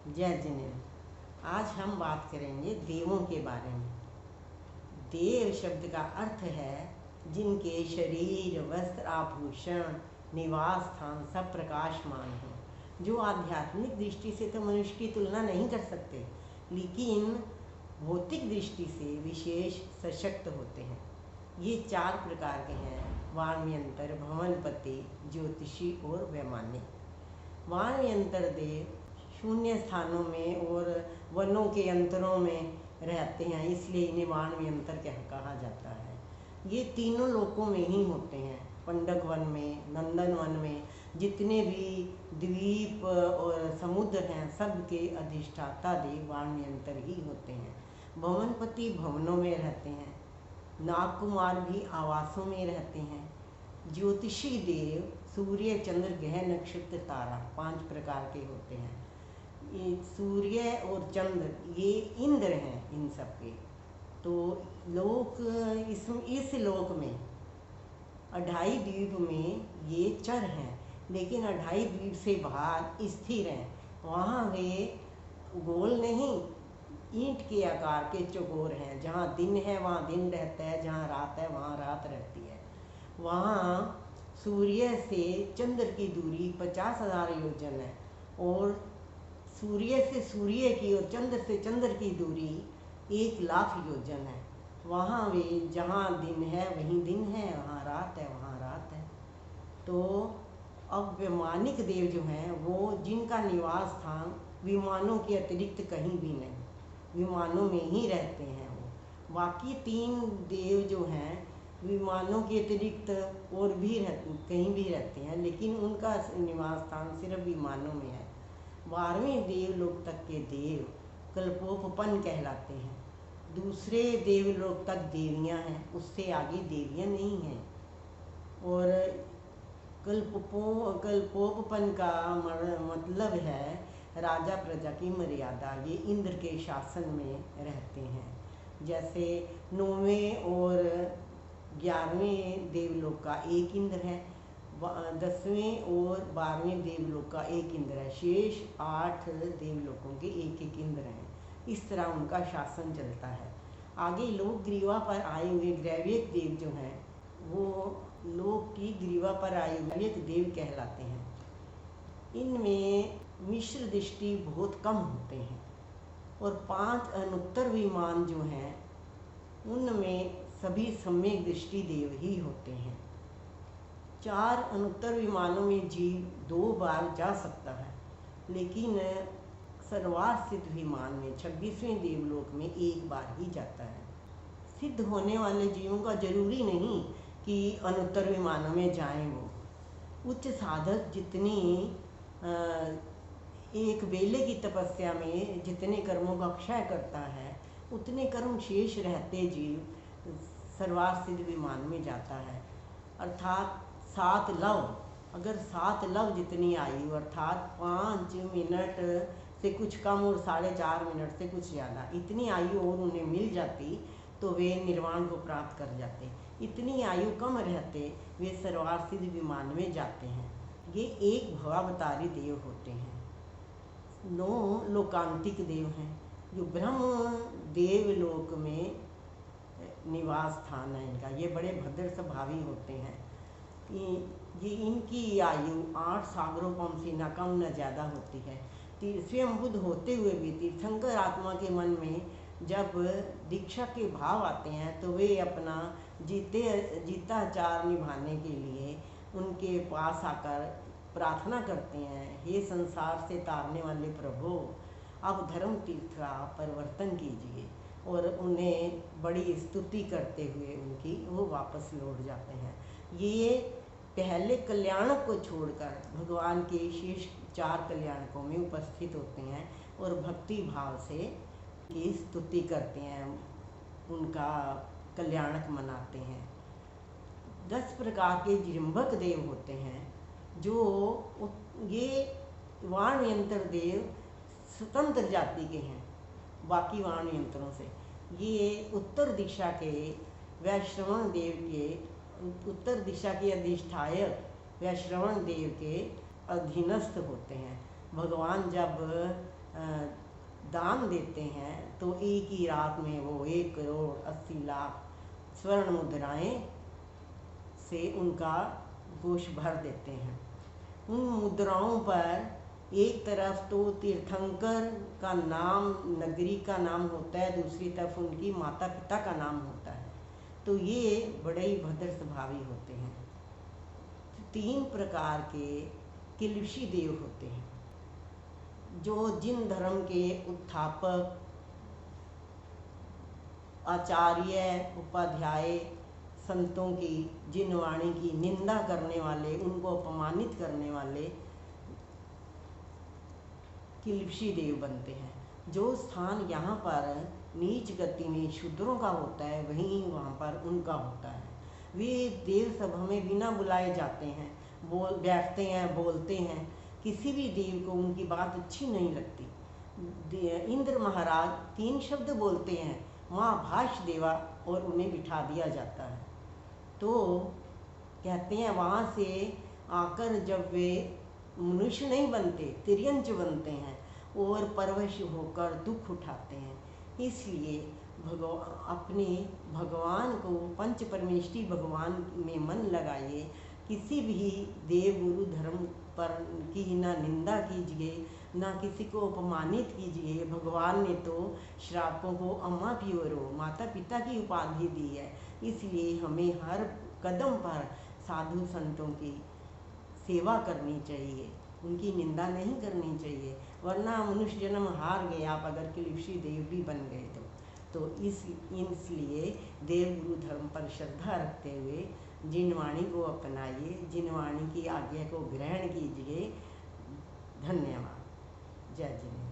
जय जिनेन्द्र। आज हम बात करेंगे देवों के बारे में। देव शब्द का अर्थ है जिनके शरीर, वस्त्र, आभूषण, निवास स्थान सब प्रकाशमान हो, जो आध्यात्मिक दृष्टि से तो मनुष्य की तुलना नहीं कर सकते, लेकिन भौतिक दृष्टि से विशेष सशक्त होते हैं। ये 4 प्रकार के हैं: वाणव्यंतर, भवनपति, ज्योतिषी और वैमानिक। वाणव्यंतर देव शून्य स्थानों में और वनों के अंतरों में रहते हैं, इसलिए इन्हें वाणव्यंतर कहा जाता है। ये तीनों लोकों में ही होते हैं, पंडक वन में, नंदन वन में, जितने भी द्वीप और समुद्र हैं सब के अधिष्ठाता देव वाणव्यंतर ही होते हैं। भवनपति भवनों में रहते हैं, नागकुमार भी आवासों में रहते हैं। ज्योतिषी देव सूर्य, चंद्र, ग्रह, नक्षत्र, तारा 5 प्रकार के होते हैं। ये सूर्य और चंद्र ये इंद्र हैं इन सब के। तो लोक इस लोक में 28 द्वीप में ये चर हैं, लेकिन 28 द्वीप से बाहर स्थिर हैं। वहाँ वे गोल नहीं, ईंट के आकार के चौकोर हैं। जहाँ दिन है वहाँ दिन रहता है, जहाँ रात है वहाँ रात रहती है। वहाँ सूर्य से चंद्र की दूरी 50,000 योजन है, और सूर्य से सूर्य की और चंद्र से चंद्र की दूरी 1,00,000 योजन है। वहाँ वे जहाँ दिन है वहीं दिन है, वहाँ रात है वहाँ रात है। तो अब वैमानिक देव जो हैं वो जिनका निवास स्थान विमानों के अतिरिक्त कहीं भी नहीं, विमानों में ही रहते हैं वो। बाकी 3 देव जो हैं विमानों के अतिरिक्त और भी कहीं भी रहते हैं, लेकिन उनका निवास स्थान सिर्फ विमानों में है। 12वें देवलोक तक के देव कल्पोपपन कहलाते हैं। दूसरे देवलोक तक देवियां हैं, उससे आगे देवियां नहीं हैं। और कल्पोपपन का मतलब है राजा प्रजा की मर्यादा। ये इंद्र के शासन में रहते हैं। जैसे 9वें और 11वें देवलोक का एक इंद्र है, 10वें और 12वें देवलोक का एक इंद्र है, शेष 8 देवलोकों के एक एक इंद्र हैं। इस तरह उनका शासन चलता है। आगे लोक ग्रीवा पर आए हुए ग्रैविक देव जो हैं वो लोक की ग्रीवा पर आए हुए देव कहलाते हैं। इनमें मिश्र दृष्टि बहुत कम होते हैं, और 5 अनुत्तर विमान जो हैं उनमें सभी सम्यक दृष्टि देव ही होते हैं। 4 अनुत्तर विमानों में जीव 2 बार जा सकता है, लेकिन सर्वार्थ सिद्ध विमान में 26वें देवलोक में 1 बार ही जाता है। सिद्ध होने वाले जीवों का जरूरी नहीं कि अनुत्तर विमानों में जाएं। वो उच्च साधक जितनी एक बेले की तपस्या में जितने कर्मों का क्षय करता है, उतने कर्म शेष रहते जीव सर्वार्थ सिद्ध विमान में जाता है। अर्थात 7 लव, अगर 7 लव जितनी आयु अर्थात 5 मिनट से कुछ कम और 4.5 मिनट से कुछ ज़्यादा, इतनी आयु और उन्हें मिल जाती तो वे निर्वाण को प्राप्त कर जाते। इतनी आयु कम रहते वे सर्वार्थ सिद्ध विमान में जाते हैं। ये एक भवावतारी देव होते हैं। 9 लोकांतिक देव हैं जो ब्रह्म देवलोक में निवास स्थान है इनका। ये बड़े भद्र स्वभावी होते हैं। ये इनकी आयु 8 सागरों से न कम न ज़्यादा होती है। स्वयं बुद्ध होते हुए भी तीर्थंकर आत्मा के मन में जब दीक्षा के भाव आते हैं तो वे अपना जीताचार निभाने के लिए उनके पास आकर प्रार्थना करते हैं, हे संसार से तारने वाले प्रभु, अब धर्म तीर्थ का परिवर्तन कीजिए। और उन्हें बड़ी स्तुति करते हुए उनकी वो वापस लौट जाते हैं। ये पहले कल्याणक को छोड़कर भगवान के शेष 4 कल्याणकों में उपस्थित होते हैं और भक्ति भाव से की स्तुति करते हैं, उनका कल्याणक मनाते हैं। 10 प्रकार के जृंभक देव होते हैं जो ये वाणयंत्र देव स्वतंत्र जाति के हैं बाकी वाणयंत्रों से। ये उत्तर दिशा के वैश्रवण देव के, उत्तर दिशा के अधिष्ठायक वैश्रवण देव के अधीनस्थ होते हैं। भगवान जब दान देते हैं तो एक ही रात में वो 1,80,00,000 स्वर्ण मुद्राएं से उनका गोश भर देते हैं। उन मुद्राओं पर एक तरफ तो तीर्थंकर का नाम, नगरी का नाम होता है, दूसरी तरफ उनकी माता पिता का नाम होता है। तो ये बड़े ही भद्र स्वभावी होते हैं। 3 प्रकार के किलबिशी देव होते हैं, जो जिन धर्म के उत्थापक, आचार्य, उपाध्याय, संतों की, जिन वाणी की निंदा करने वाले, उनको अपमानित करने वाले किलबिशी देव बनते हैं। जो स्थान यहाँ पर नीच गति में शूद्रों का होता है, वहीं वहाँ पर उनका होता है। वे देव सभा में बिना बुलाए जाते हैं, बैठते हैं, बोलते हैं। किसी भी देव को उनकी बात अच्छी नहीं लगती। इंद्र महाराज 3 शब्द बोलते हैं, माँ भाष देवा, और उन्हें बिठा दिया जाता है। तो कहते हैं वहाँ से आकर जब वे मनुष्य नहीं बनते, तिर्यंच बनते हैं और परवश होकर दुख उठाते हैं। इसलिए अपने भगवान को, पंच परमेष्ठी भगवान में मन लगाइए। किसी भी देव गुरु धर्म पर की ना निंदा कीजिए, ना किसी को अपमानित कीजिए। भगवान ने तो श्रापों को अम्मा प्योरो, माता पिता की उपाधि दी है। इसलिए हमें हर कदम पर साधु संतों की सेवा करनी चाहिए, उनकी निंदा नहीं करनी चाहिए, वरना मनुष्य जन्म हार गए आप अगर किलबिशी देव भी बन गए तो इसलिए देव गुरु धर्म पर श्रद्धा रखते हुए जिन वाणी को अपनाइए, जिन वाणी की आज्ञा को ग्रहण कीजिए। धन्यवाद। जय जिनेन्द्र।